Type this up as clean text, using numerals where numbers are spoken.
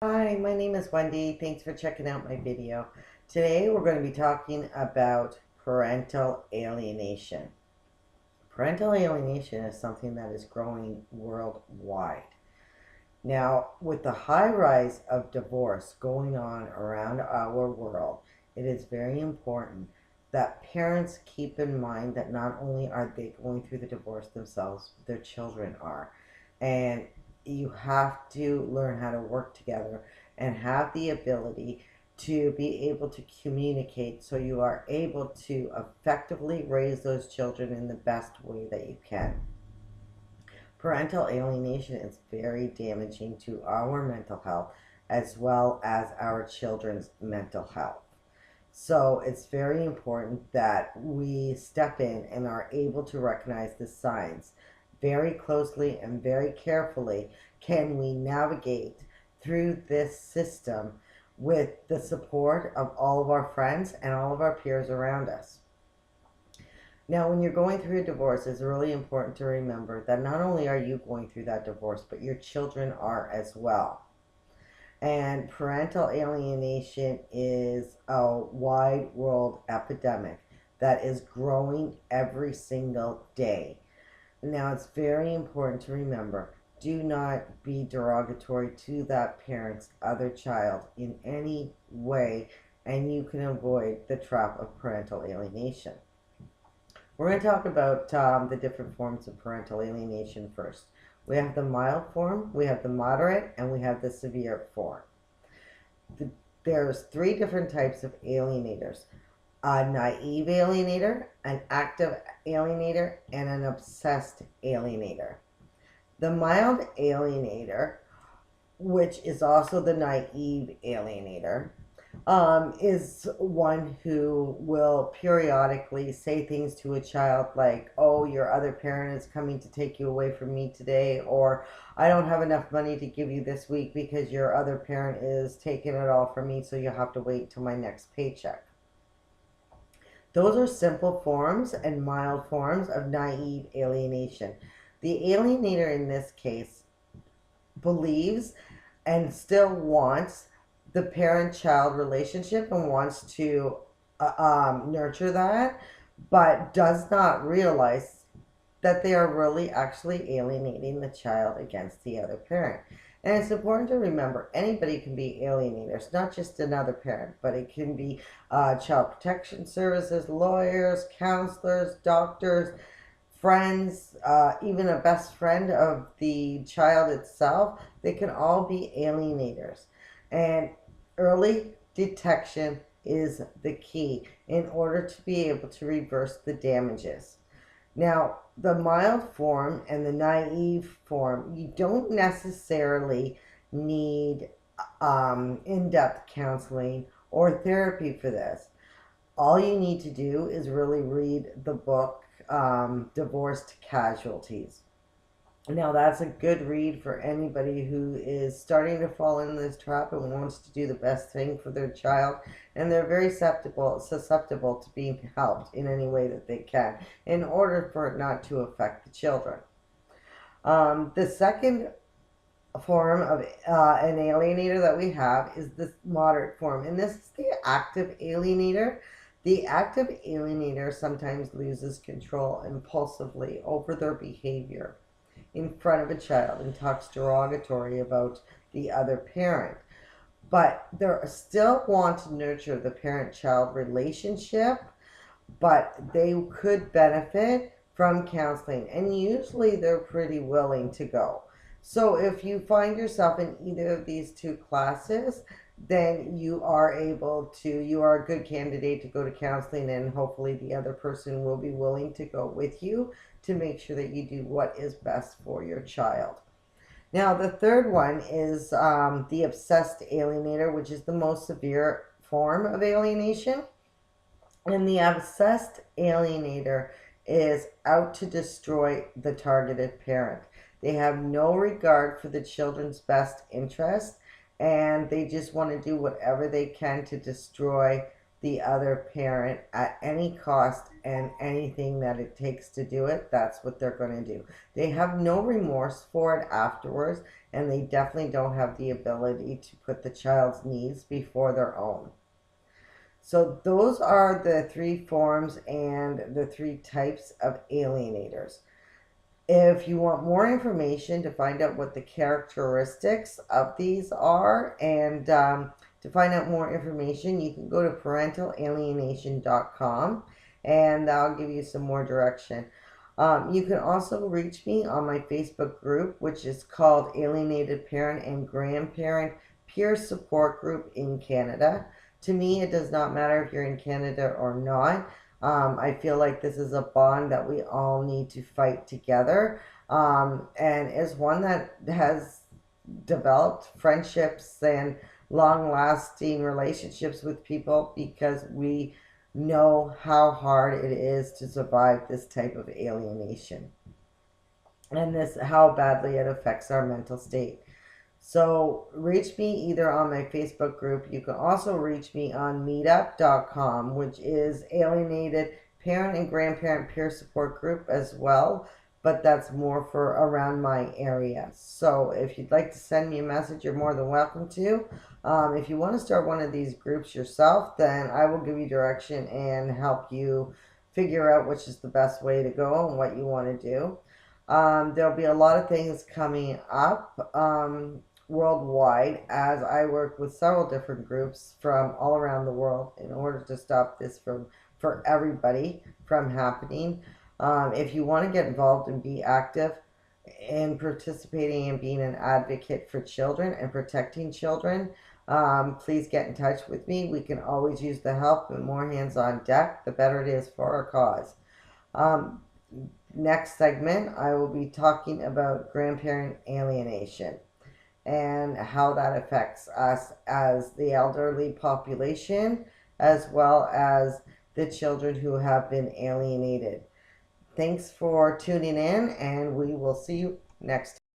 Hi, my name is Wendy. Thanks for checking out my video. Today we're going to be talking about parental alienation. Parental alienation is something that is growing worldwide. Now, with the high rise of divorce going on around our world, it is very important that parents keep in mind that not only are they going through the divorce themselves, their children are. And you have to learn how to work together and have the ability to be able to communicate so you are able to effectively raise those children in the best way that you can. Parental alienation is very damaging to our mental health as well as our children's mental health. So it's very important that we step in and are able to recognize the signs very closely and very carefully. Can we navigate through this system with the support of all of our friends and all of our peers around us? Now, when you're going through a divorce, it's really important to remember that not only are you going through that divorce, but your children are as well. And parental alienation is a wide world epidemic that is growing every single day. Now, it's very important to remember, do not be derogatory to that parent's other child in any way, and you can avoid the trap of parental alienation. We're going to talk about the different forms of parental alienation first. We have the mild form, we have the moderate, and we have the severe form. There's three different types of alienators: a naive alienator, an active alienator, and an obsessed alienator. The mild alienator, which is also the naive alienator, is one who will periodically say things to a child like, oh, your other parent is coming to take you away from me today, or I don't have enough money to give you this week because your other parent is taking it all from me, so you have to wait till my next paycheck. Those are simple forms and mild forms of naive alienation. The alienator in this case believes and still wants the parent child relationship and wants to nurture that, but does not realize that they are really actually alienating the child against the other parent. And it's important to remember anybody can be alienators, not just another parent, but it can be child protection services, lawyers, counselors, doctors, friends, even a best friend of the child itself. They can all be alienators. And early detection is the key in order to be able to reverse the damages. Now, the mild form and the naive form, you don't necessarily need in depth counseling or therapy for this. All you need to do is really read the book Divorced Casualties. Now, that's a good read for anybody who is starting to fall in this trap and wants to do the best thing for their child, and they're very susceptible to being helped in any way that they can in order for it not to affect the children. The second form of an alienator that we have is this moderate form, and this is the active alienator. The active alienator sometimes loses control impulsively over their behavior in front of a child and talks derogatory about the other parent. But they still want to nurture the parent child relationship, but they could benefit from counseling, and usually they're pretty willing to go. So if you find yourself in either of these two classes, then you are a good candidate to go to counseling, and hopefully the other person will be willing to go with you to make sure that you do what is best for your child. Now, the third one is the obsessed alienator, which is the most severe form of alienation. And the obsessed alienator is out to destroy the targeted parent. They have no regard for the children's best interest, and they just want to do whatever they can to destroy the other parent at any cost, and anything that it takes to do it, that's what they're going to do. They have no remorse for it afterwards, and they definitely don't have the ability to put the child's needs before their own. So those are the three forms and the three types of alienators. If you want more information to find out what the characteristics of these are, and to find out more information, you can go to parentalalienation.com, and I'll give you some more direction. You can also reach me on my Facebook group, which is called Alienated Parent and Grandparent Peer Support Group in Canada. To me, it does not matter if you're in Canada or not. I feel like this is a bond that we all need to fight together, and is one that has developed friendships and long lasting relationships with people, because we know how hard it is to survive this type of alienation, and this how badly it affects our mental state. So reach me either on my Facebook group. You can also reach me on meetup.com, which is Alienated Parent and Grandparent Peer Support Group as well, but that's more for around my area. So if you'd like to send me a message, you're more than welcome to. If you want to start one of these groups yourself, then I will give you direction and help you figure out which is the best way to go and what you want to do. There'll be a lot of things coming up worldwide, as I work with several different groups from all around the world in order to stop this for everybody from happening. If you want to get involved and be active in participating and being an advocate for children and protecting children, please get in touch with me. We can always use the help, and more hands on deck, the better it is for our cause. Next segment, I will be talking about grandparent alienation and how that affects us as the elderly population, as well as the children who have been alienated. Thanks for tuning in, and we will see you next time.